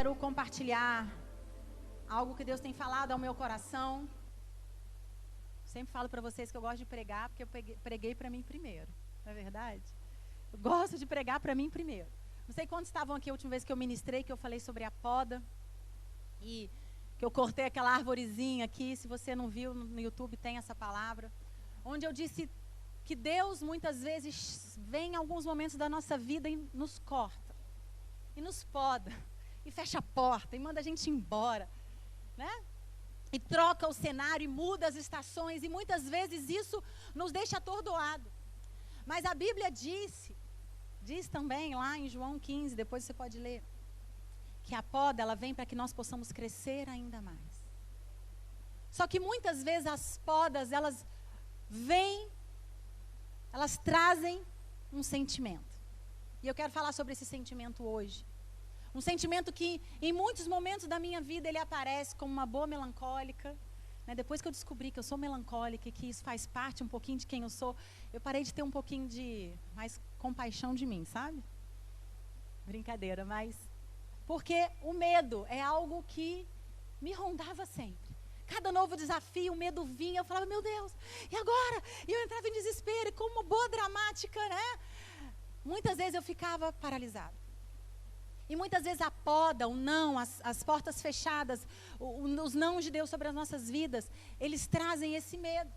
quero compartilhar algo que Deus tem falado ao meu coração. Sempre falo para vocês que eu gosto de pregar, porque eu preguei para mim primeiro, não é verdade? Eu gosto de pregar para mim primeiro. Não sei quantos estavam aqui a última vez que eu ministrei, que eu falei sobre a poda, e que eu cortei aquela arvorezinha aqui. Se você não viu, no YouTube tem essa palavra, onde eu disse que Deus muitas vezes vem em alguns momentos da nossa vida e nos corta, e nos poda, e fecha a porta, e manda a gente embora, né? E troca o cenário, e muda as estações, e muitas vezes isso nos deixa atordoado. Mas a Bíblia diz também lá em João 15, depois você pode ler, que a poda, ela vem para que nós possamos crescer ainda mais. Só que muitas vezes as podas, elas trazem um sentimento. E eu quero falar sobre esse sentimento hoje. Um sentimento que em muitos momentos da minha vida ele aparece como uma boa melancólica, né? Depois que eu descobri que eu sou melancólica e que isso faz parte um pouquinho de quem eu sou, eu parei de ter um pouquinho de mais compaixão de mim, sabe? Brincadeira, mas... Porque o medo é algo que me rondava sempre. Cada novo desafio, o medo vinha, eu falava, meu Deus, e agora? E eu entrava em desespero, e como boa dramática, né? Muitas vezes eu ficava paralisada. E muitas vezes a poda, o não, as portas fechadas, os nãos de Deus sobre as nossas vidas, eles trazem esse medo.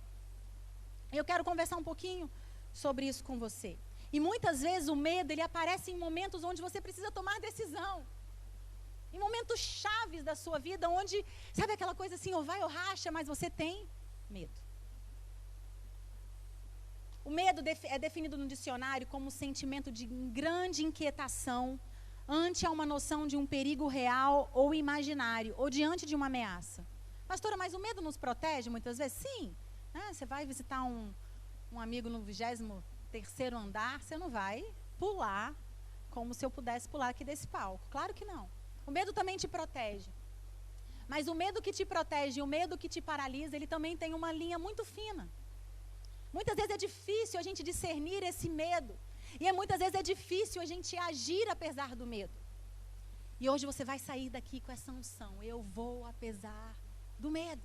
Eu quero conversar um pouquinho sobre isso com você. E muitas vezes o medo, ele aparece em momentos onde você precisa tomar decisão. Em momentos chaves da sua vida, onde, sabe aquela coisa assim, ou vai ou racha, mas você tem medo. O medo é definido no dicionário como um sentimento de grande inquietação ante a uma noção de um perigo real ou imaginário, ou diante de uma ameaça. Pastora, mas o medo nos protege muitas vezes? Sim. Você vai visitar um amigo no 23º andar, você não vai pular como se eu pudesse pular aqui desse palco. Claro que não. O medo também te protege. Mas o medo que te protege e o medo que te paralisa, ele também tem uma linha muito fina. Muitas vezes é difícil a gente discernir esse medo. E muitas vezes é difícil a gente agir apesar do medo. E hoje você vai sair daqui com essa unção. Eu vou apesar do medo.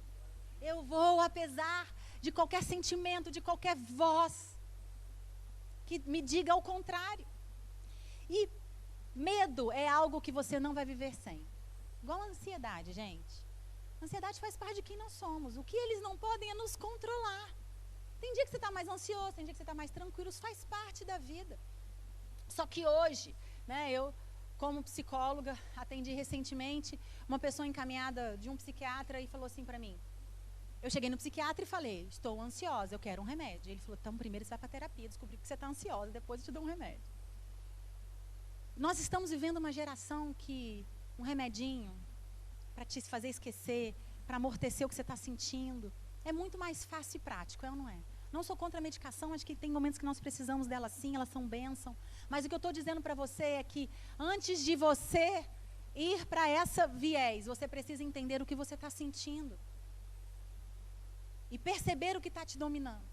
Eu vou apesar de qualquer sentimento, de qualquer voz que me diga ao contrário. E medo é algo que você não vai viver sem. Igual a ansiedade, gente. A ansiedade faz parte de quem nós somos. O que eles não podem é nos controlar. Tem dia que você está mais ansioso, tem dia que você está mais tranquilo, isso faz parte da vida. Só que hoje, né, eu, como psicóloga, atendi recentemente uma pessoa encaminhada de um psiquiatra e falou assim para mim. Eu cheguei no psiquiatra e falei, estou ansiosa, eu quero um remédio. Ele falou, então primeiro você vai para a terapia, descobri que você está ansiosa, depois eu te dou um remédio. Nós estamos vivendo uma geração que um remedinho para te fazer esquecer, para amortecer o que você está sentindo, é muito mais fácil e prático, é ou não é? Não sou contra a medicação, acho que tem momentos que nós precisamos dela sim, elas são bênção. Mas o que eu estou dizendo para você é que antes de você ir para essa viés, você precisa entender o que você está sentindo. E perceber o que está te dominando.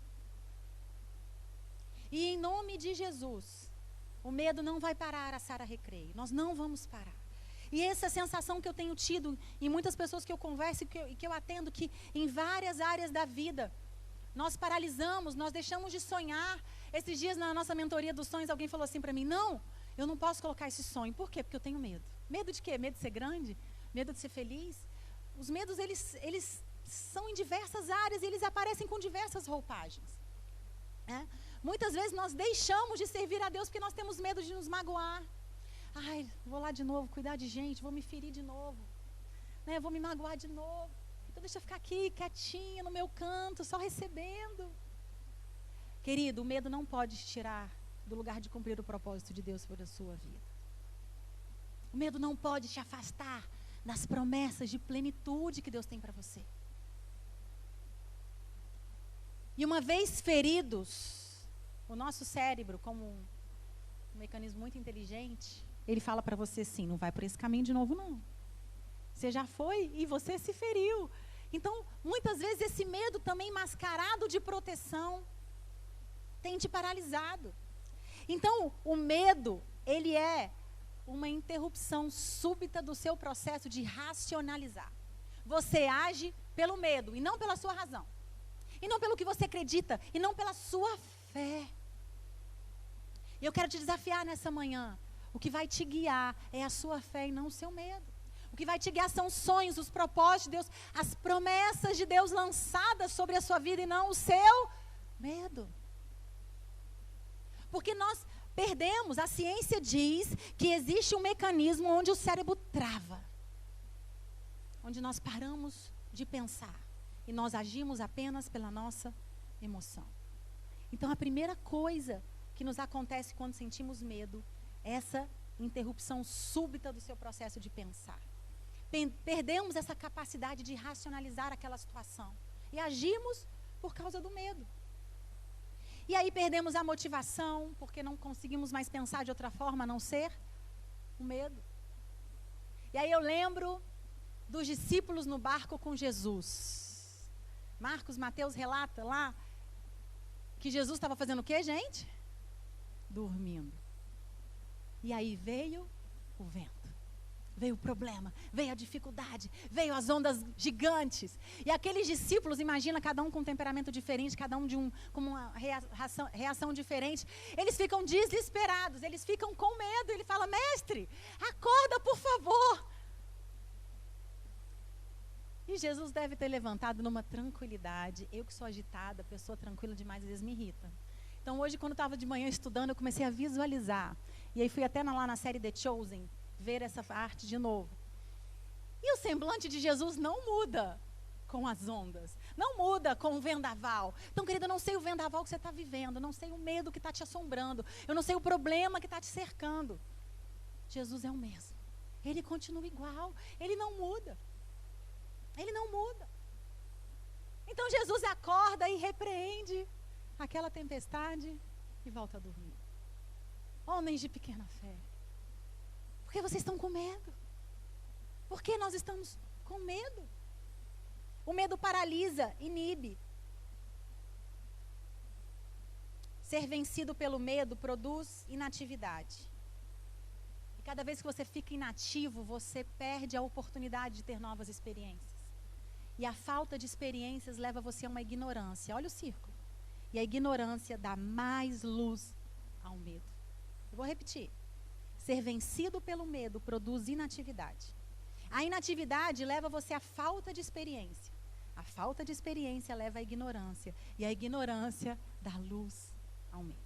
E em nome de Jesus, o medo não vai parar a Sara Recreio. Nós não vamos parar. E essa sensação que eu tenho tido em muitas pessoas que eu converso e que eu atendo, que em várias áreas da vida, nós paralisamos, nós deixamos de sonhar. Esses dias na nossa mentoria dos sonhos, alguém falou assim para mim, não, eu não posso colocar esse sonho. Por quê? Porque eu tenho medo. Medo de quê? Medo de ser grande? Medo de ser feliz? Os medos, eles são em diversas áreas e eles aparecem com diversas roupagens. Muitas vezes nós deixamos de servir a Deus porque nós temos medo de nos magoar. Ai, vou lá de novo, cuidar de gente, vou me ferir de novo. Vou me magoar de novo. Então deixa eu ficar aqui, quietinha, no meu canto, só recebendo. Querido, o medo não pode te tirar do lugar de cumprir o propósito de Deus sobre a sua vida. O medo não pode te afastar das promessas de plenitude que Deus tem para você. E uma vez feridos, o nosso cérebro, como um mecanismo muito inteligente, ele fala para você assim, não vai por esse caminho de novo não. Você já foi e você se feriu. Então, muitas vezes esse medo também mascarado de proteção tem te paralisado. Então, o medo, ele é uma interrupção súbita do seu processo de racionalizar. Você age pelo medo e não pela sua razão. E não pelo que você acredita, e não pela sua fé. E eu quero te desafiar nessa manhã. O que vai te guiar é a sua fé e não o seu medo. O que vai te guiar são os sonhos, os propósitos de Deus, as promessas de Deus lançadas sobre a sua vida e não o seu medo. Porque nós perdemos, a ciência diz que existe um mecanismo onde o cérebro trava. Onde nós paramos de pensar. E nós agimos apenas pela nossa emoção. Então, a primeira coisa que nos acontece quando sentimos medo é essa interrupção súbita do seu processo de pensar. Perdemos essa capacidade de racionalizar aquela situação. E agimos por causa do medo. E aí perdemos a motivação, porque não conseguimos mais pensar de outra forma a não ser o medo. E aí eu lembro dos discípulos no barco com Jesus. Marcos, Mateus relata lá que Jesus estava fazendo o quê, gente? Dormindo. E aí veio o vento, veio o problema, veio a dificuldade, veio as ondas gigantes. E aqueles discípulos, imagina, cada um com um temperamento diferente, cada um com uma reação diferente. Eles ficam desesperados, eles ficam com medo. Ele fala, mestre, acorda por favor. E Jesus deve ter levantado numa tranquilidade. Eu que sou agitada, pessoa tranquila demais, às vezes me irrita. Então hoje, quando eu estava de manhã estudando, eu comecei a visualizar. E aí fui até lá na série The Chosen, ver essa arte de novo. E o semblante de Jesus não muda com as ondas. Não muda com o vendaval. Então, querida, eu não sei o vendaval que você está vivendo. Eu não sei o medo que está te assombrando. Eu não sei o problema que está te cercando. Jesus é o mesmo. Ele continua igual. Ele não muda. Ele não muda. Então Jesus acorda e repreende aquela tempestade e volta a dormir. Homens de pequena fé, por que vocês estão com medo? Por que nós estamos com medo? O medo paralisa, inibe. Ser vencido pelo medo produz inatividade. E cada vez que você fica inativo, você perde a oportunidade de ter novas experiências. E a falta de experiências leva você a uma ignorância. Olha o círculo. E a ignorância dá mais luz ao medo. Eu vou repetir. Ser vencido pelo medo produz inatividade. A inatividade leva você à falta de experiência. A falta de experiência leva à ignorância. E a ignorância dá luz ao medo.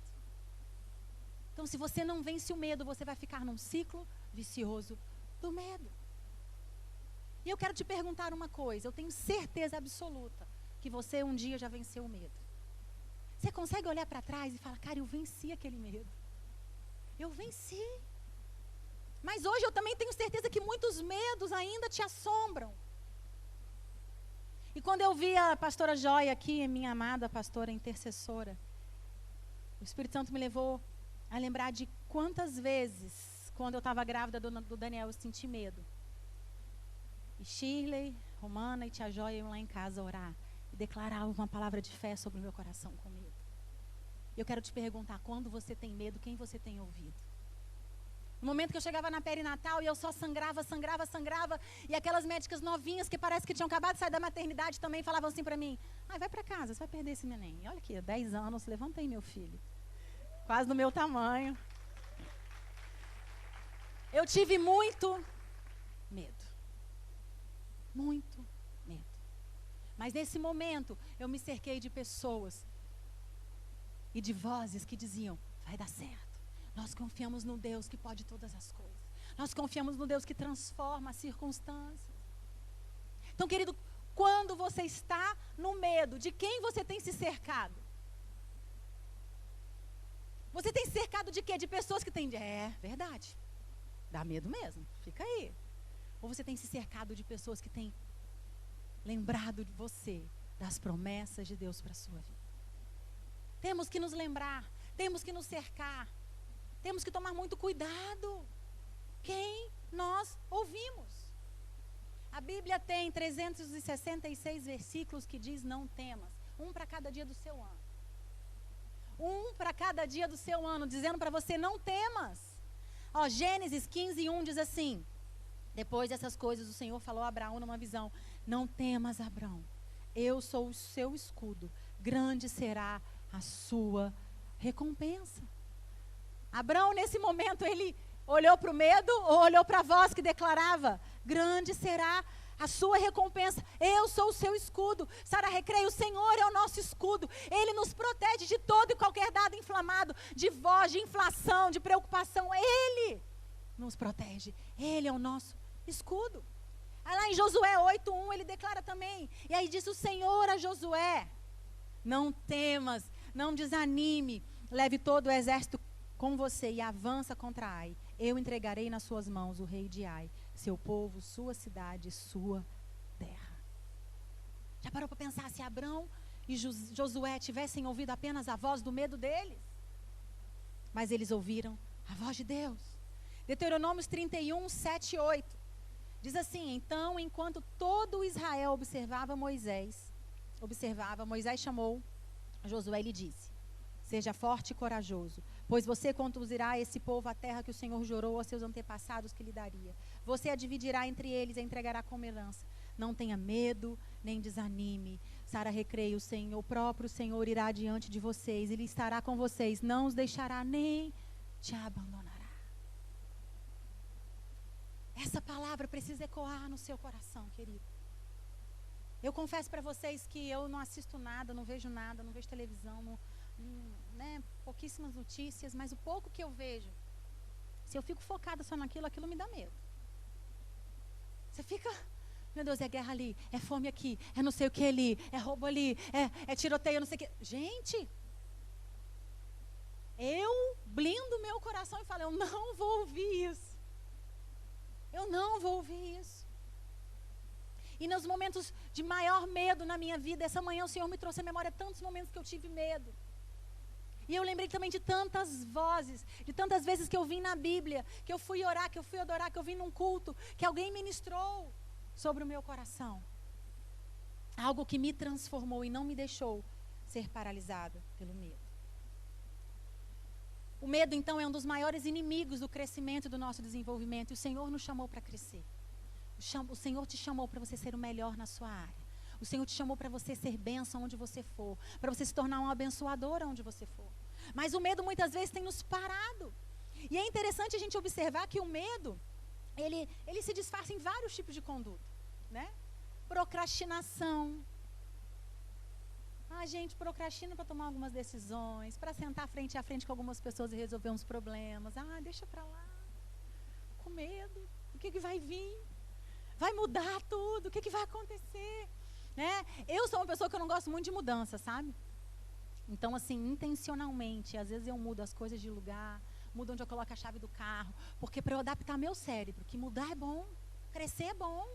Então, se você não vence o medo, você vai ficar num ciclo vicioso do medo. E eu quero te perguntar uma coisa. Eu tenho certeza absoluta que você um dia já venceu o medo. Você consegue olhar para trás e falar, cara, eu venci aquele medo. Eu venci. Mas hoje eu também tenho certeza que muitos medos ainda te assombram. E quando eu vi a pastora Joia aqui, minha amada pastora intercessora, o Espírito Santo me levou a lembrar de quantas vezes, quando eu estava grávida do Daniel, eu senti medo. E Shirley, Romana e tia Joia iam lá em casa orar e declaravam uma palavra de fé sobre o meu coração com medo. E eu quero te perguntar, quando você tem medo, quem você tem ouvido? No momento que eu chegava na perinatal e eu só sangrava, e aquelas médicas novinhas que parece que tinham acabado de sair da maternidade também falavam assim para mim, vai para casa, você vai perder esse neném. E olha aqui, 10 anos, levanta aí meu filho. Quase do meu tamanho. Eu tive muito medo. Muito medo. Mas nesse momento, eu me cerquei de pessoas e de vozes que diziam, vai dar certo. Nós confiamos no Deus que pode todas as coisas. Nós confiamos no Deus que transforma as circunstâncias. Então, querido, quando você está no medo, de quem você tem se cercado? Você tem cercado de quê? De pessoas que têm... verdade. Dá medo mesmo. Fica aí. Ou você tem se cercado de pessoas que têm lembrado de você, das promessas de Deus para a sua vida. Temos que nos lembrar. Temos que nos cercar. Temos que tomar muito cuidado. Quem nós ouvimos? A Bíblia tem 366 versículos que diz não temas. Um para cada dia do seu ano. Um para cada dia do seu ano, dizendo para você não temas. Ó, Gênesis 15:1 diz assim: depois dessas coisas, o Senhor falou a Abraão numa visão: não temas, Abraão, eu sou o seu escudo, grande será a sua recompensa. Abraão, nesse momento, ele olhou para o medo ou olhou para a voz que declarava: grande será a sua recompensa, eu sou o seu escudo. Sara Recreio, o Senhor é o nosso escudo, Ele nos protege de todo e qualquer dado inflamado, de voz, de inflação, de preocupação. Ele nos protege, Ele é o nosso escudo. Aí lá em Josué 8:1 ele declara também, e aí diz o Senhor a Josué: não temas, não desanime, leve todo o exército com você e avança contra Ai. Eu entregarei nas suas mãos o rei de Ai, seu povo, sua cidade, sua terra. Já parou para pensar se Abrão e Josué tivessem ouvido apenas a voz do medo deles? Mas eles ouviram a voz de Deus. Deuteronômios 31, 7 e 8. Diz assim: então, enquanto todo Israel observava, Moisés chamou Josué e lhe disse: seja forte e corajoso, pois você conduzirá esse povo à terra que o Senhor jurou aos seus antepassados que lhe daria. Você a dividirá entre eles e a entregará como herança. Não tenha medo, nem desanime. Sara Recreio, o próprio Senhor irá diante de vocês. Ele estará com vocês, não os deixará nem te abandonará. Essa palavra precisa ecoar no seu coração, querido. Eu confesso para vocês que eu não assisto nada, não vejo nada, não vejo televisão, pouquíssimas notícias, mas o pouco que eu vejo, se eu fico focada só naquilo, aquilo me dá medo. Você fica, meu Deus, é guerra ali, é fome aqui, é não sei o que ali, é roubo ali, é tiroteio, não sei o que. Gente, eu blindo meu coração e falo: eu não vou ouvir isso. Eu não vou ouvir isso. E nos momentos de maior medo na minha vida, essa manhã o Senhor me trouxe à memória tantos momentos que eu tive medo. E eu lembrei também de tantas vozes, de tantas vezes que eu vim na Bíblia, que eu fui orar, que eu fui adorar, que eu vim num culto, que alguém ministrou sobre o meu coração. Algo que me transformou e não me deixou ser paralisada pelo medo. O medo, então, é um dos maiores inimigos do crescimento e do nosso desenvolvimento. E o Senhor nos chamou para crescer. O Senhor te chamou para você ser o melhor na sua área. O Senhor te chamou para você ser bênção onde você for. Para você se tornar um abençoador onde você for. Mas o medo muitas vezes tem nos parado. E é interessante a gente observar que o medo, ele se disfarça em vários tipos de conduta, né? Procrastinação. A gente procrastina para tomar algumas decisões, para sentar frente a frente com algumas pessoas e resolver uns problemas. Deixa para lá. Com medo. O que vai vir? Vai mudar tudo. O que vai acontecer? Né? Eu sou uma pessoa que eu não gosto muito de mudança, sabe? Então, assim, intencionalmente, às vezes eu mudo as coisas de lugar, mudo onde eu coloco a chave do carro, porque para eu adaptar meu cérebro, que mudar é bom, crescer é bom.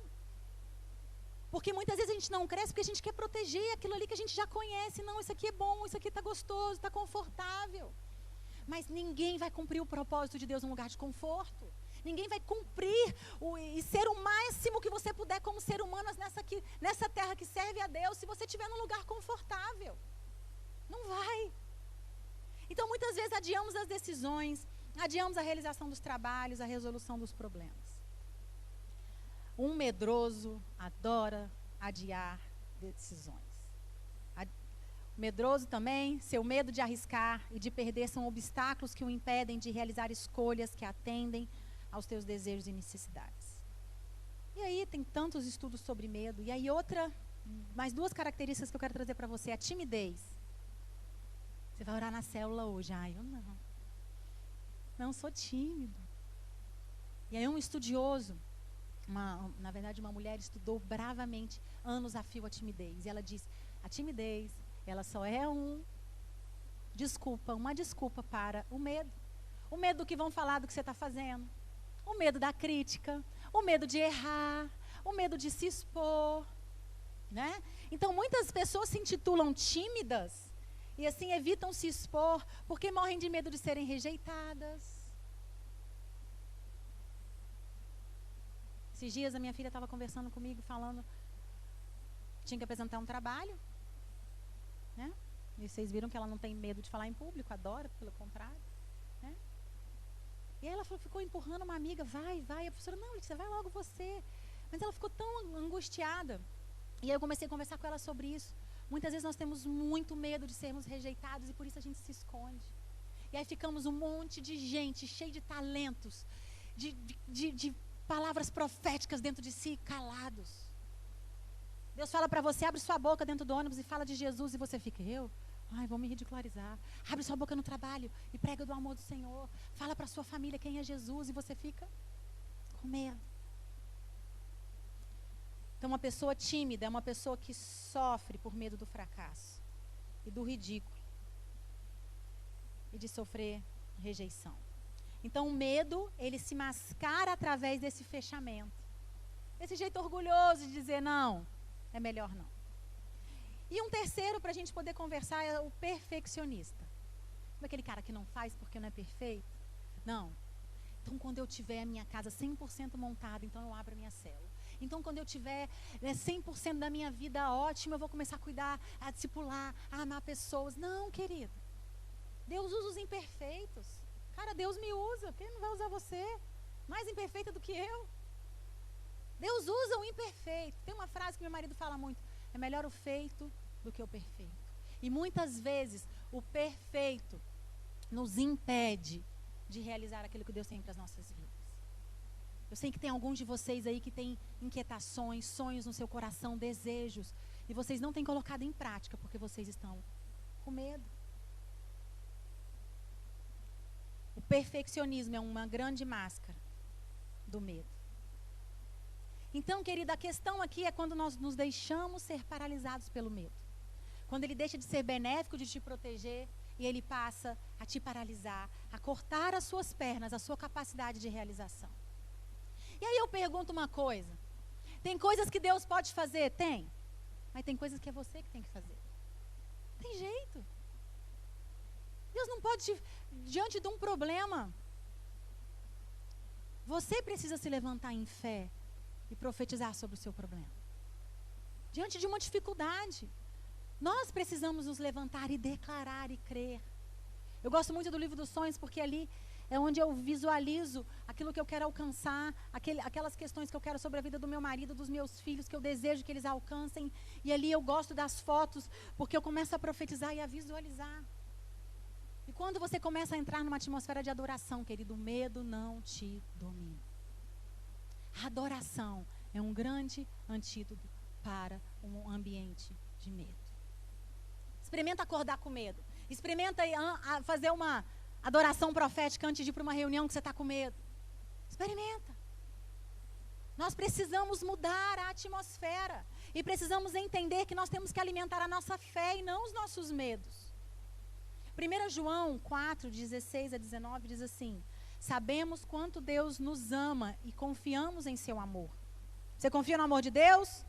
Porque muitas vezes a gente não cresce porque a gente quer proteger aquilo ali que a gente já conhece. Não, isso aqui é bom, isso aqui está gostoso, está confortável. Mas ninguém vai cumprir o propósito de Deus num lugar de conforto. Ninguém vai cumprir e ser o máximo que você puder como ser humano nessa terra que serve a Deus, se você estiver num lugar confortável. Não vai. Então, muitas vezes adiamos as decisões, adiamos a realização dos trabalhos, a resolução dos problemas. Um medroso adora adiar decisões. O medroso também, seu medo de arriscar e de perder são obstáculos que o impedem de realizar escolhas que atendem aos teus desejos e necessidades. E aí tem tantos estudos sobre medo. E aí mais duas características que eu quero trazer para você. A timidez. Você vai orar na célula hoje. Eu não. Não, sou tímido. E aí um estudioso, na verdade uma mulher, estudou bravamente anos a fio a timidez. E ela diz: a timidez, ela só é uma desculpa para o medo. O medo do que vão falar do que você está fazendo. O medo da crítica, o medo de errar, o medo de se expor, né? Então, muitas pessoas se intitulam tímidas e assim evitam se expor porque morrem de medo de serem rejeitadas. Esses dias a minha filha estava conversando comigo, falando, tinha que apresentar um trabalho, né? E vocês viram que ela não tem medo de falar em público, adora, pelo contrário, né? E aí ela ficou empurrando uma amiga, vai. A professora, não, Letícia, vai logo você. Mas ela ficou tão angustiada. E aí eu comecei a conversar com ela sobre isso. Muitas vezes nós temos muito medo de sermos rejeitados e por isso a gente se esconde. E aí ficamos um monte de gente cheia de talentos, de palavras proféticas dentro de si, calados. Deus fala para você, abre sua boca dentro do ônibus e fala de Jesus e você fica, Ai, vão me ridicularizar. Abre sua boca no trabalho e prega do amor do Senhor. Fala para sua família quem é Jesus e você fica com medo. Então, uma pessoa tímida é uma pessoa que sofre por medo do fracasso e do ridículo e de sofrer rejeição. Então, o medo, ele se mascara através desse fechamento. Esse jeito orgulhoso de dizer, não, é melhor não. E um terceiro, para a gente poder conversar, é o perfeccionista. Sabe aquele cara que não faz porque não é perfeito? Não. Então, quando eu tiver a minha casa 100% montada, então eu abro a minha célula. Então, quando eu tiver 100% da minha vida ótima, eu vou começar a cuidar, a discipular, a amar pessoas. Não, querido. Deus usa os imperfeitos. Cara, Deus me usa, porque Ele não vai usar você. Mais imperfeita do que eu. Deus usa o imperfeito. Tem uma frase que meu marido fala muito. É melhor o feito do que o perfeito. E muitas vezes, o perfeito nos impede de realizar aquilo que Deus tem para as nossas vidas. Eu sei que tem alguns de vocês aí que têm inquietações, sonhos no seu coração, desejos. E vocês não têm colocado em prática porque vocês estão com medo. O perfeccionismo é uma grande máscara do medo. Então, querida, a questão aqui é quando nós nos deixamos ser paralisados pelo medo. Quando ele deixa de ser benéfico, de te proteger, e ele passa a te paralisar, a cortar as suas pernas, a sua capacidade de realização. E aí eu pergunto uma coisa. Tem coisas que Deus pode fazer? Tem. Mas tem coisas que é você que tem que fazer. Tem jeito. Deus não pode, diante de um problema, você precisa se levantar em fé e profetizar sobre o seu problema. Diante de uma dificuldade, nós precisamos nos levantar e declarar e crer. Eu gosto muito do livro dos sonhos, porque ali é onde eu visualizo aquilo que eu quero alcançar, aquelas questões que eu quero sobre a vida do meu marido, dos meus filhos, que eu desejo que eles alcancem. E ali eu gosto das fotos, porque eu começo a profetizar e a visualizar. E quando você começa a entrar numa atmosfera de adoração, querido, o medo não te domina. A adoração é um grande antídoto para um ambiente de medo. Experimenta acordar com medo. Experimenta fazer uma adoração profética antes de ir para uma reunião que você está com medo. Experimenta. Nós precisamos mudar a atmosfera. E precisamos entender que nós temos que alimentar a nossa fé e não os nossos medos. 1 João 4, 16 a 19 diz assim: sabemos quanto Deus nos ama e confiamos em seu amor. Você confia no amor de Deus?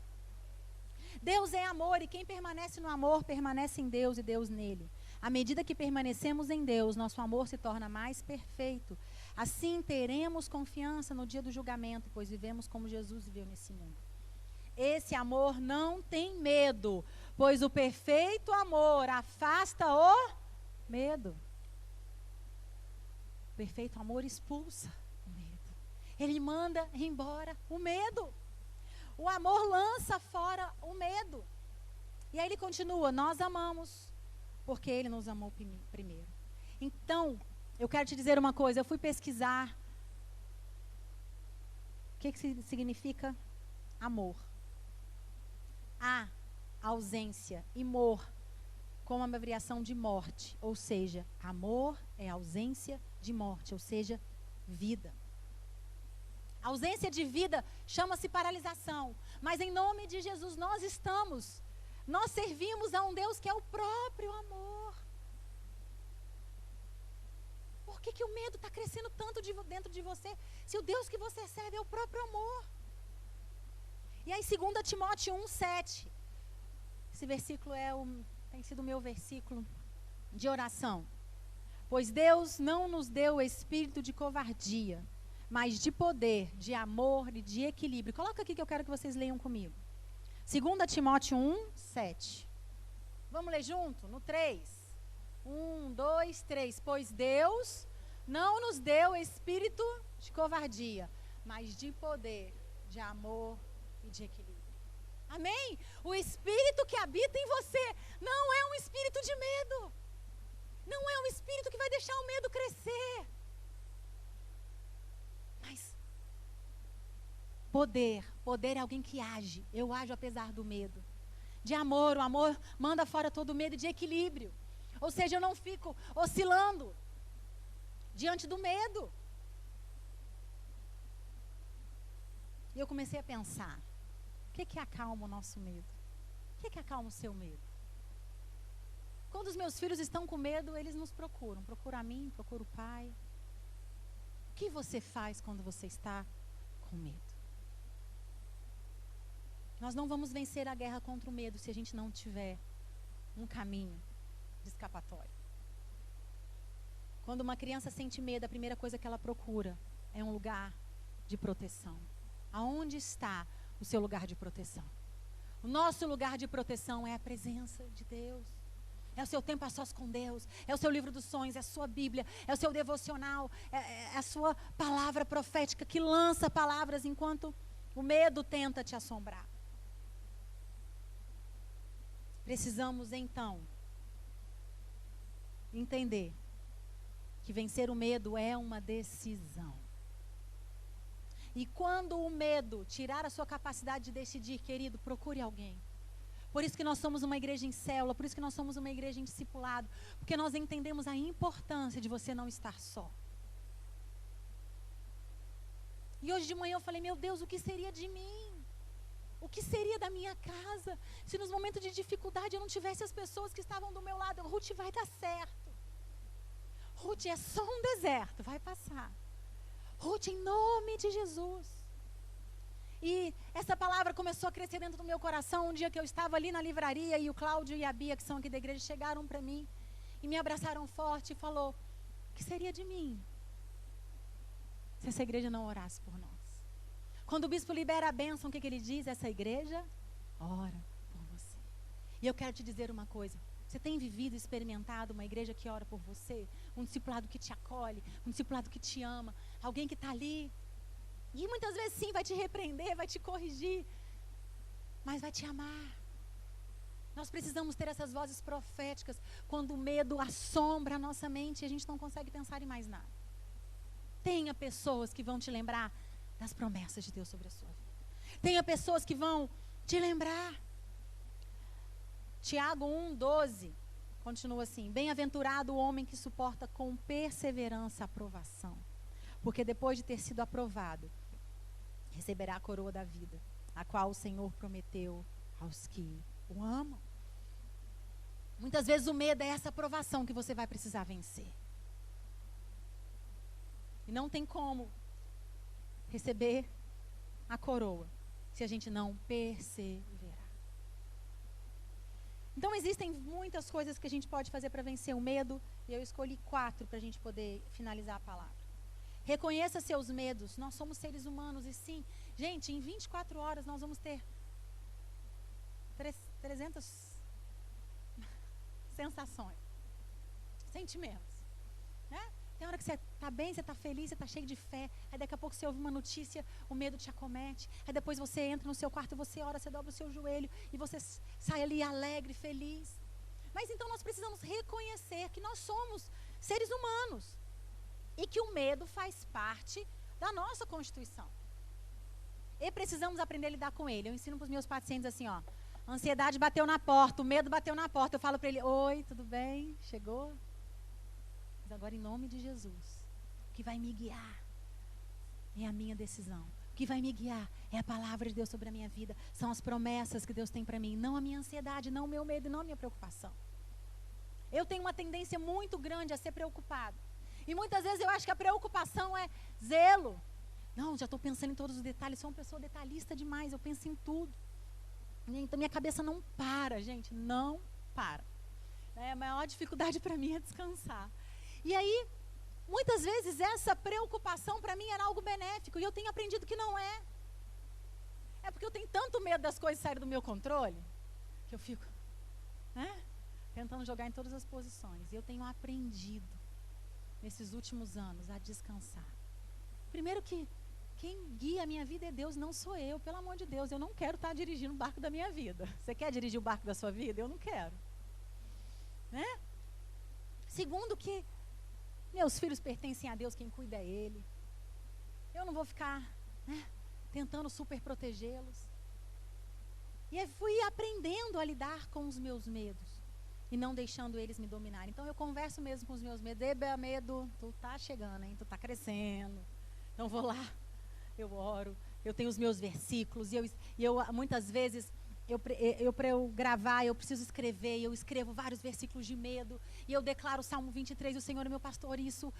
Deus é amor e quem permanece no amor permanece em Deus e Deus nele. À medida que permanecemos em Deus, nosso amor se torna mais perfeito. Assim teremos confiança no dia do julgamento, pois vivemos como Jesus viveu nesse mundo. Esse amor não tem medo, pois o perfeito amor afasta o medo. O perfeito amor expulsa o medo. Ele manda embora o medo. O amor lança fora o medo. E aí ele continua: nós amamos porque ele nos amou primeiro. Então, eu quero te dizer uma coisa. Eu fui pesquisar o que significa amor. A, ausência, e mor, como uma abreviação de morte. Ou seja, amor é ausência de morte, ou seja, vida. A ausência de vida chama-se paralisação. Mas em nome de Jesus nós servimos a um Deus que é o próprio amor. Por que o medo está crescendo tanto dentro de você? Se o Deus que você serve é o próprio amor. E aí 2 Timóteo 1:7. Esse versículo tem sido o meu versículo de oração. Pois Deus não nos deu o espírito de covardia, mas de poder, de amor e de equilíbrio. Coloca aqui que eu quero que vocês leiam comigo. 2 Timóteo 1:7. Vamos ler junto? No 3. 1, 2, 3. Pois Deus não nos deu espírito de covardia, mas de poder, de amor e de equilíbrio. Amém? O espírito que habita em você não é um espírito de medo. Não é um espírito que vai deixar o medo crescer. Mas poder é alguém que age. Eu ajo apesar do medo. De amor, o amor manda fora todo medo, de equilíbrio. Ou seja, eu não fico oscilando diante do medo. E eu comecei a pensar, o que acalma o nosso medo? O que acalma o seu medo? Quando os meus filhos estão com medo, eles nos procuram. Procuram a mim, procuram o pai. O que você faz quando você está com medo? Nós não vamos vencer a guerra contra o medo se a gente não tiver um caminho de escapatória. Quando uma criança sente medo, a primeira coisa que ela procura é um lugar de proteção. Aonde está o seu lugar de proteção? O nosso lugar de proteção é a presença de Deus. É o seu tempo a sós com Deus. É o seu livro dos sonhos, é a sua Bíblia, é o seu devocional, é a sua palavra profética que lança palavras enquanto o medo tenta te assombrar. Precisamos, então, entender que vencer o medo é uma decisão. E quando o medo tirar a sua capacidade de decidir, querido, procure alguém. Por isso que nós somos uma igreja em célula, por isso que nós somos uma igreja em discipulado, porque nós entendemos a importância de você não estar só. E hoje de manhã eu falei, meu Deus, o que seria de mim? O que seria da minha casa se nos momentos de dificuldade eu não tivesse as pessoas que estavam do meu lado? Ruth, vai dar certo. Ruth, é só um deserto, vai passar. Ruth, em nome de Jesus. E essa palavra começou a crescer dentro do meu coração um dia que eu estava ali na livraria e o Cláudio e a Bia, que são aqui da igreja, chegaram para mim e me abraçaram forte e falou, o que seria de mim se essa igreja não orasse por nós? Quando o bispo libera a bênção, o que ele diz? Essa igreja ora por você. E eu quero te dizer uma coisa. Você tem vivido, experimentado uma igreja que ora por você? Um discipulado que te acolhe, um discipulado que te ama, alguém que está ali. E muitas vezes sim, vai te repreender, vai te corrigir, mas vai te amar. Nós precisamos ter essas vozes proféticas quando o medo assombra a nossa mente e a gente não consegue pensar em mais nada. Tenha pessoas que vão te lembrar das promessas de Deus sobre a sua vida. Tenha pessoas que vão te lembrar. Tiago 1:12 continua assim: bem-aventurado o homem que suporta com perseverança a aprovação, porque depois de ter sido aprovado, receberá a coroa da vida, a qual o Senhor prometeu aos que o amam. Muitas vezes o medo é essa aprovação que você vai precisar vencer. E não tem como receber a coroa se a gente não perseverar. Então existem muitas coisas que a gente pode fazer para vencer o medo, e eu escolhi 4 para a gente poder finalizar a palavra. Reconheça seus medos. Nós somos seres humanos e sim, gente, em 24 horas nós vamos ter 300 sensações, sentimentos, né? Tem hora que você está bem, você está feliz, você está cheio de fé. Aí daqui a pouco você ouve uma notícia, o medo te acomete. Aí depois você entra no seu quarto, você ora, você dobra o seu joelho e você sai ali alegre, feliz. Mas então nós precisamos reconhecer que nós somos seres humanos e que o medo faz parte da nossa constituição. E precisamos aprender a lidar com ele. Eu ensino para os meus pacientes assim, ó. A ansiedade bateu na porta, o medo bateu na porta. Eu falo para ele, oi, tudo bem? Chegou? Agora, em nome de Jesus, o que vai me guiar é a minha decisão. O que vai me guiar é a palavra de Deus sobre a minha vida. São as promessas que Deus tem para mim. Não a minha ansiedade, não o meu medo, não a minha preocupação. Eu tenho uma tendência muito grande a ser preocupado. E muitas vezes eu acho que a preocupação é zelo. Não, já estou pensando em todos os detalhes. Sou uma pessoa detalhista demais, eu penso em tudo. Então minha cabeça não para, gente, não para. A maior dificuldade para mim é descansar. E aí, muitas vezes essa preocupação para mim era algo benéfico e eu tenho aprendido que não é. É porque eu tenho tanto medo das coisas saírem do meu controle, que eu fico, tentando jogar em todas as posições. E eu tenho aprendido nesses últimos anos, a descansar. Primeiro que quem guia a minha vida é Deus, não sou eu. Pelo amor de Deus, eu não quero estar dirigindo o barco da minha vida. Você quer dirigir o barco da sua vida? Eu não quero. Né? Segundo que meus filhos pertencem a Deus, quem cuida é Ele. Eu não vou ficar, né, tentando super protegê-los. E eu fui aprendendo a lidar com os meus medos e não deixando eles me dominarem. Então eu converso mesmo com os meus medos. Eba, medo, tu tá chegando, hein? Tu tá crescendo. Então vou lá, eu oro, eu tenho os meus versículos, e eu muitas vezes, para eu gravar, eu preciso escrever, e eu escrevo vários versículos de medo, e eu declaro o Salmo 23, o Senhor é meu pastor, e isso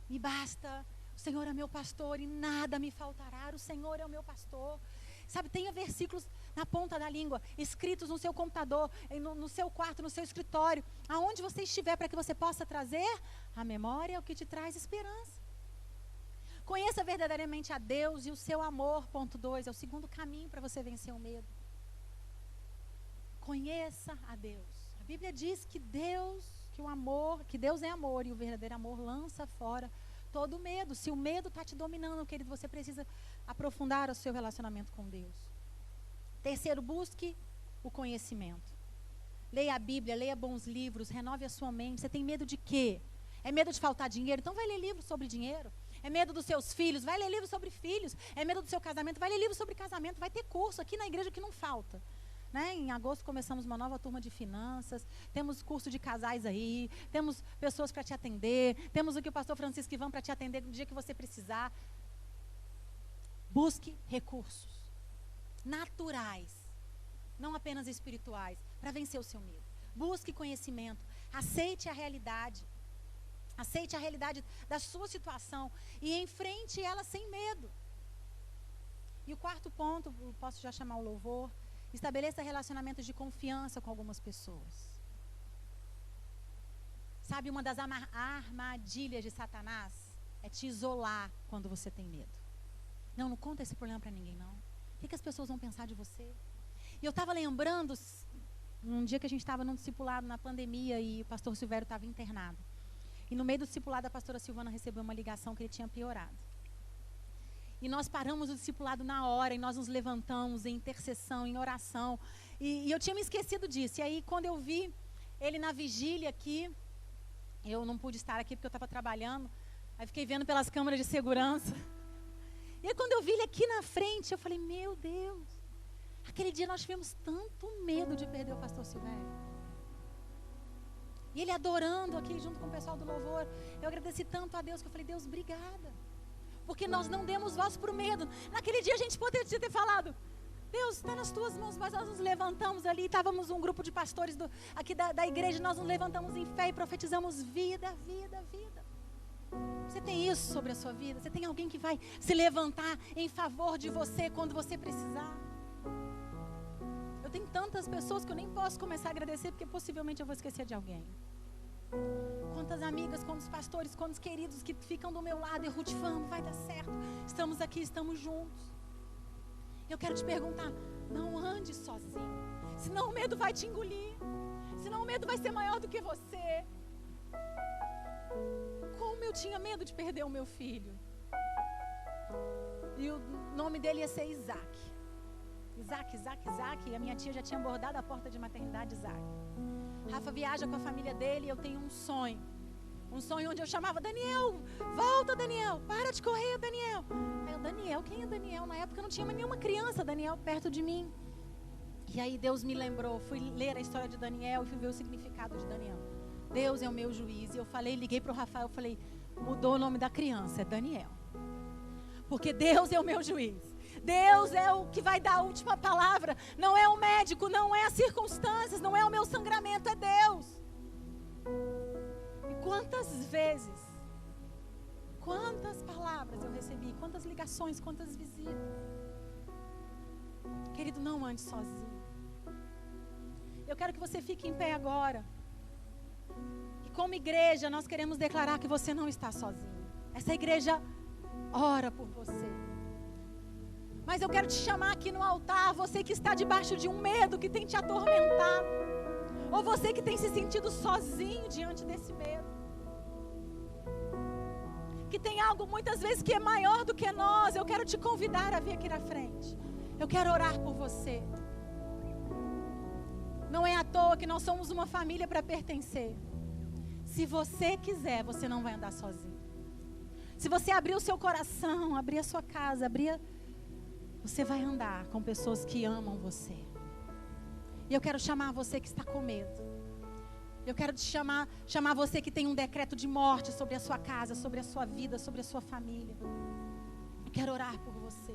me basta. O Senhor é meu pastor e nada me faltará, o Senhor é o meu pastor. Sabe, tenha versículos na ponta da língua, escritos no seu computador, no seu quarto, no seu escritório, aonde você estiver, para que você possa trazer a memória, o que te traz esperança. Conheça verdadeiramente a Deus e o seu amor, ponto 2, é o segundo caminho para você vencer o medo. Conheça a Deus. A Bíblia diz que Deus é amor, e o verdadeiro amor lança fora todo medo. Se o medo está te dominando, querido, você precisa aprofundar o seu relacionamento com Deus. Terceiro, busque o conhecimento. Leia a Bíblia, leia bons livros, renove a sua mente. Você tem medo de quê? É medo de faltar dinheiro? Então vai ler livros sobre dinheiro. É medo dos seus filhos? Vai ler livros sobre filhos. É medo do seu casamento? Vai ler livros sobre casamento. Vai ter curso aqui na igreja que não falta. Né? Em agosto começamos uma nova turma de finanças, temos curso de casais aí, temos pessoas para te atender, temos o que o pastor Francisco e Ivan para te atender no dia que você precisar. Busque recursos naturais, não apenas espirituais, para vencer o seu medo. Busque conhecimento, aceite a realidade da sua situação e enfrente ela sem medo. E o quarto ponto, posso já chamar o louvor, estabeleça relacionamentos de confiança com algumas pessoas. Sabe, uma das armadilhas de Satanás é te isolar quando você tem medo. Não conta esse problema para ninguém, não. O que as pessoas vão pensar de você? E eu estava lembrando, um dia que a gente estava num discipulado na pandemia e o pastor Silvério estava internado. E no meio do discipulado a pastora Silvana recebeu uma ligação que ele tinha piorado. E nós paramos o discipulado na hora, e nós nos levantamos em intercessão, em oração. E eu tinha me esquecido disso. E aí, quando eu vi ele na vigília aqui, eu não pude estar aqui porque eu estava trabalhando. Aí fiquei vendo pelas câmeras de segurança. E aí, quando eu vi ele aqui na frente, eu falei, meu Deus. Aquele dia nós tivemos tanto medo de perder o pastor Silvério. E ele adorando aqui junto com o pessoal do louvor. Eu agradeci tanto a Deus que eu falei, Deus, obrigada. Porque nós não demos voz para o medo. Naquele dia a gente poderia ter falado, Deus, está nas tuas mãos, mas nós nos levantamos ali, estávamos um grupo de pastores aqui da igreja, nós nos levantamos em fé e profetizamos vida, vida, vida. Você tem isso sobre a sua vida? Você tem alguém que vai se levantar em favor de você quando você precisar? Eu tenho tantas pessoas que eu nem posso começar a agradecer, porque possivelmente eu vou esquecer de alguém. Quantas amigas, quantos pastores, quantos queridos que ficam do meu lado e Ruth, vamos, vai dar certo. Estamos aqui, estamos juntos. Eu quero te perguntar, não ande sozinho. Senão o medo vai te engolir. Senão o medo vai ser maior do que você. Como eu tinha medo de perder o meu filho. E o nome dele ia ser Isaac. Isaac. E a minha tia já tinha bordado a porta de maternidade Isaac. Rafa viaja com a família dele e eu tenho um sonho. Um sonho onde eu chamava, Daniel, volta Daniel, para de correr Daniel. Aí eu, Daniel, quem é Daniel? Na época não tinha nenhuma criança Daniel perto de mim. E aí Deus me lembrou, fui ler a história de Daniel e fui ver o significado de Daniel. Deus é o meu juiz. E eu liguei para o Rafael, falei, mudou o nome da criança, é Daniel. Porque Deus é o meu juiz. Deus é o que vai dar a última palavra. Não é o médico, não é as circunstâncias, não é o meu sangramento, é Deus. E quantas vezes, quantas palavras eu recebi, quantas ligações, quantas visitas. Querido, não ande sozinho. Eu quero que você fique em pé agora. E como igreja, nós queremos declarar que você não está sozinho. Essa igreja ora por você. Mas eu quero te chamar aqui no altar, você que está debaixo de um medo que tem te atormentado, ou você que tem se sentido sozinho diante desse medo. que tem algo muitas vezes que é maior do que nós, eu quero te convidar a vir aqui na frente. Eu quero orar por você. Não é à toa que nós somos uma família para pertencer. Se você quiser, você não vai andar sozinho. Se você abrir o seu coração, abrir a sua casa, você vai andar com pessoas que amam você. E eu quero chamar você que está com medo. Eu quero te chamar você que tem um decreto de morte sobre a sua casa, sobre a sua vida, sobre a sua família. Eu quero orar por você.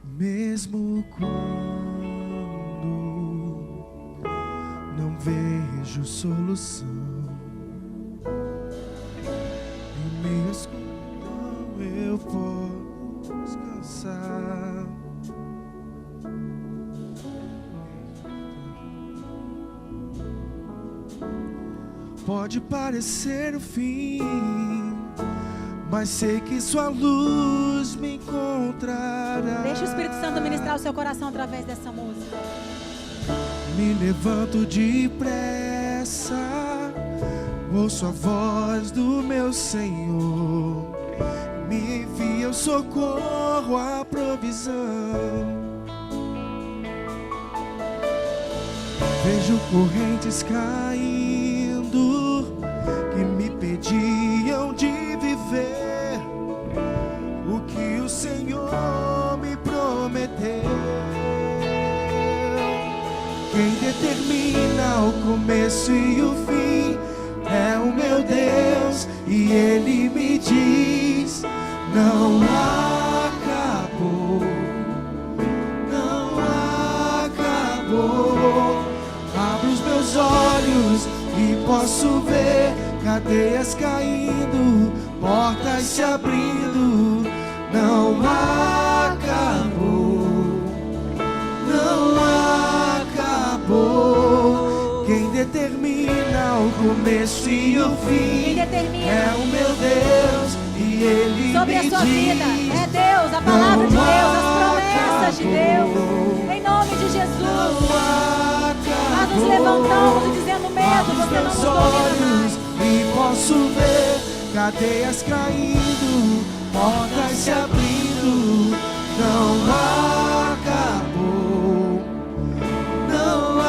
Mesmo quando não vejo solução, em meio à escuridão eu posso descansar. Pode parecer o fim, mas sei que sua luz me encontrará. Deixa o Espírito Santo ministrar o seu coração através dessa música. Me levanto depressa, ouço a voz do meu Senhor, me envia o socorro, a provisão. Vejo correntes caindo que me pediam de viver o que o Senhor me prometeu. Quem determina o começo e o fim é o meu Deus, e Ele me diz: não acabou, não acabou. Abro os meus olhos e posso ver cadeias caindo, portas se abrindo. Não acabou, não acabou. Quem determina o começo e o fim é o meu Deus, e Ele sobre me a sua diz, vida é Deus, a palavra de Deus, as promessas de Deus. Em nome de Jesus, nós nos levantamos e dizendo: medo, você não nos domina mais. E posso ver cadeias caindo, portas se abrindo. Não acabou, não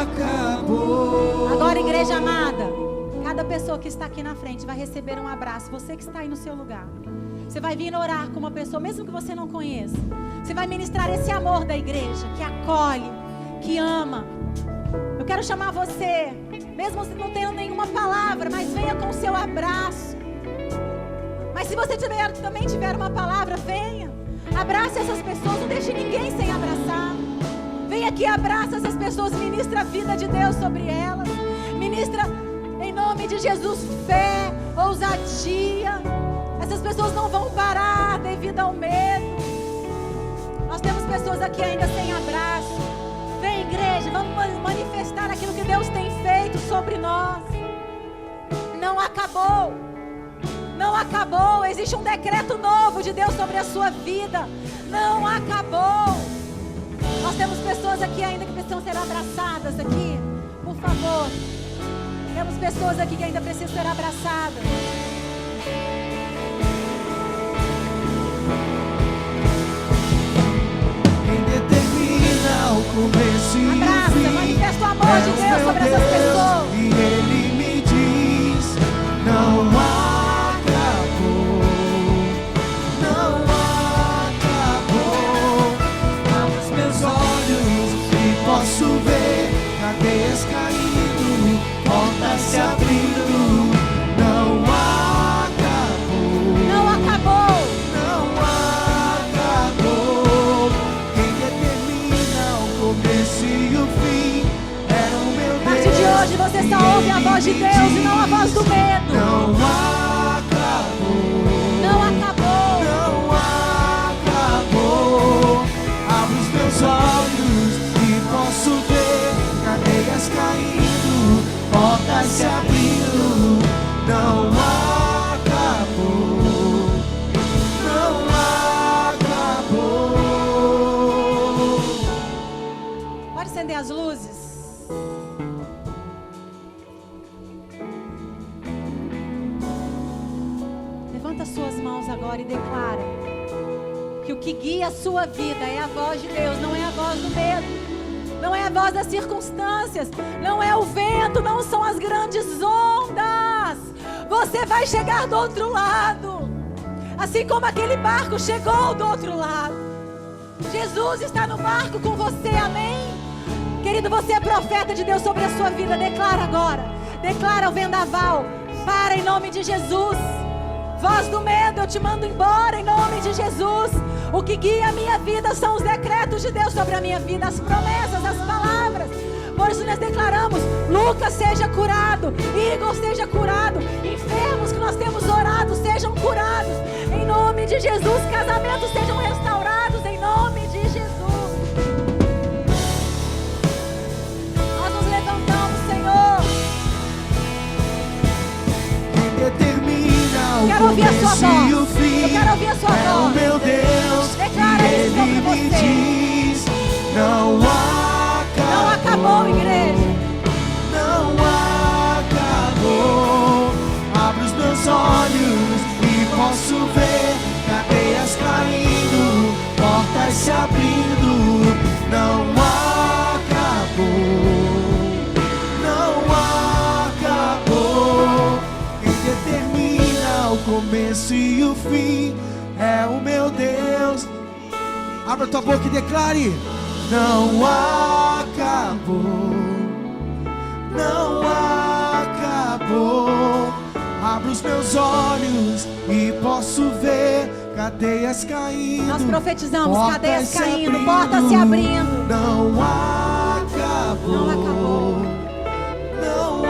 acabou. Agora, igreja amada, cada pessoa que está aqui na frente vai receber um abraço. Você que está aí no seu lugar, você vai vir orar com uma pessoa, mesmo que você não conheça. Você vai ministrar esse amor da igreja, que acolhe, que ama. Eu quero chamar você, mesmo você não tendo nenhuma palavra, mas venha com o seu abraço. Mas se você também tiver uma palavra, venha. Abrace essas pessoas, não deixe ninguém sem abraçar. Vem aqui, abraça essas pessoas, ministra a vida de Deus sobre elas. Ministra, em nome de Jesus, fé, ousadia. Essas pessoas não vão parar devido ao medo. Nós temos pessoas aqui ainda sem abraço. Vem, igreja, vamos manifestar aquilo que Deus tem feito sobre nós. Não acabou. Não acabou. Existe um decreto novo de Deus sobre a sua vida. Não acabou. Nós temos pessoas aqui ainda que precisam ser abraçadas aqui. Por favor. Temos pessoas aqui que ainda precisam ser abraçadas. Quem determina o começo e abraça, o fim manifesta o amor de Deus sobre essas pessoas. E Ele me diz: não acabou, não acabou. Abro os meus olhos e posso ver cadeias caindo, portas se abrindo. Não acabou, Não acabou. não acabou. Quem determina o começo e o fim é o meu A partir de hoje você só ouve a voz de Deus e não a voz do medo. Não acabou, Não acabou. não acabou. Abro os meus olhos e posso ver cadeias caindo, portas se abrindo. Não acabou, não acabou. Pode as suas mãos agora e declara que o que guia a sua vida é a voz de Deus, não é a voz do medo, não é a voz das circunstâncias, não é o vento, não são as grandes ondas. Você vai chegar do outro lado, assim como aquele barco chegou do outro lado. Jesus está no barco com você, amém? Querido, você é profeta de Deus sobre a sua vida. Declara agora, declara o vendaval, para em nome de Jesus. Voz do medo, eu te mando embora em nome de Jesus. O que guia a minha vida são os decretos de Deus sobre a minha vida, as promessas, as palavras. Por isso nós declaramos: Lucas seja curado, Igor seja curado, enfermos que nós temos orado sejam curados em nome de Jesus, casamentos sejam restaurados em nome de Jesus. Nós nos levantamos, Senhor. Quem determina o Quero ouvir a sua começo e o voz. fim Eu quero ouvir a sua é o voz. meu Deus. Declara E isso sobre Ele me você. diz: não Não acabou, igreja. Não acabou. Abro os meus olhos e posso ver cadeias caindo, portas se abrindo. Não acabou. Não acabou. Quem determina o começo e o fim é o meu Deus. Abra tua boca e declare: não acabou, não acabou. Abro os meus olhos e posso ver cadeias caindo. Nós profetizamos portas cadeias se caindo, abrindo. portas se abrindo. Não acabou, Não acabou. não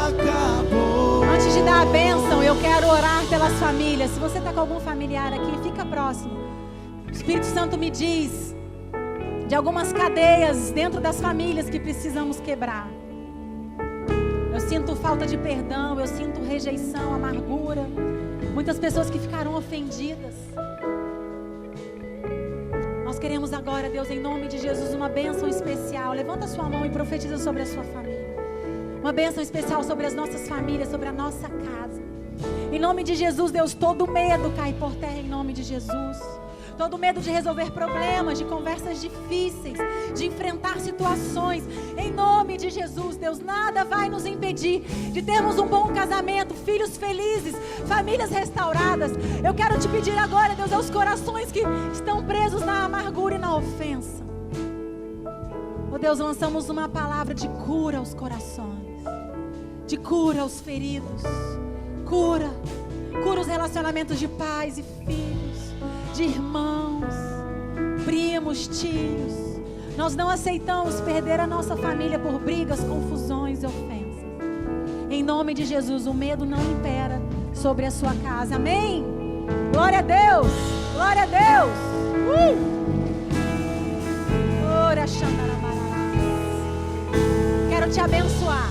acabou. Antes de dar a bênção, eu quero orar pelas famílias. Se você está com algum familiar aqui, fica próximo. O Espírito Santo me diz de algumas cadeias dentro das famílias que precisamos quebrar. Eu sinto falta de perdão, eu sinto rejeição, amargura. Muitas pessoas que ficaram ofendidas. Nós queremos agora, Deus, em nome de Jesus, uma bênção especial. Levanta a sua mão e profetiza sobre a sua família. Uma bênção especial sobre as nossas famílias, sobre a nossa casa. Em nome de Jesus, Deus, todo medo cai por terra em nome de Jesus. Todo medo de resolver problemas, de conversas difíceis, de enfrentar situações. Em nome de Jesus, Deus, nada vai nos impedir de termos um bom casamento, filhos felizes, famílias restauradas. Eu quero te pedir agora, Deus, aos corações que estão presos na amargura e na ofensa. Oh Deus, lançamos uma palavra de cura aos corações, de cura aos feridos. Cura os relacionamentos de pais e filhos, de irmãos, primos, tios. Nós não aceitamos perder a nossa família por brigas, confusões e ofensas. Em nome de Jesus, o medo não impera sobre a sua casa. Amém? Glória a Deus! Glória a Deus! Ora, quero te abençoar.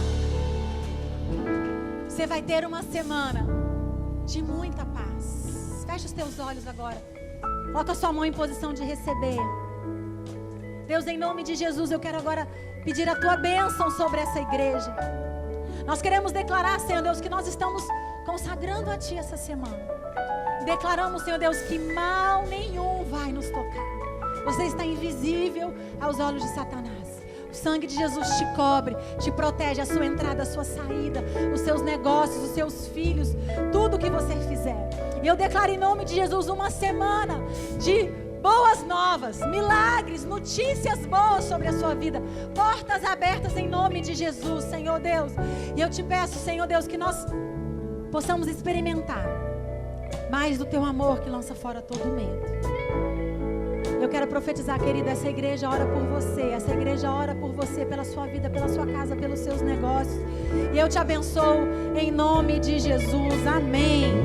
Você vai ter uma semana de muita paz. Fecha os teus olhos agora. Coloca a sua mão em posição de receber. Deus, em nome de Jesus, eu quero agora pedir a tua bênção sobre essa igreja. Nós queremos declarar, Senhor Deus, que nós estamos consagrando a Ti essa semana. Declaramos, Senhor Deus, que mal nenhum vai nos tocar. Você está invisível aos olhos de Satanás. O sangue de Jesus te cobre, te protege, a sua entrada, a sua saída, os seus negócios, os seus filhos, tudo que você fizer. E eu declaro em nome de Jesus uma semana de boas novas, milagres, notícias boas sobre a sua vida, portas abertas em nome de Jesus, Senhor Deus. E eu te peço, Senhor Deus, que nós possamos experimentar mais do Teu amor que lança fora todo medo. Eu quero profetizar, querida, essa igreja ora por você, essa igreja ora por você, pela sua vida, pela sua casa, pelos seus negócios. E eu te abençoo em nome de Jesus. Amém.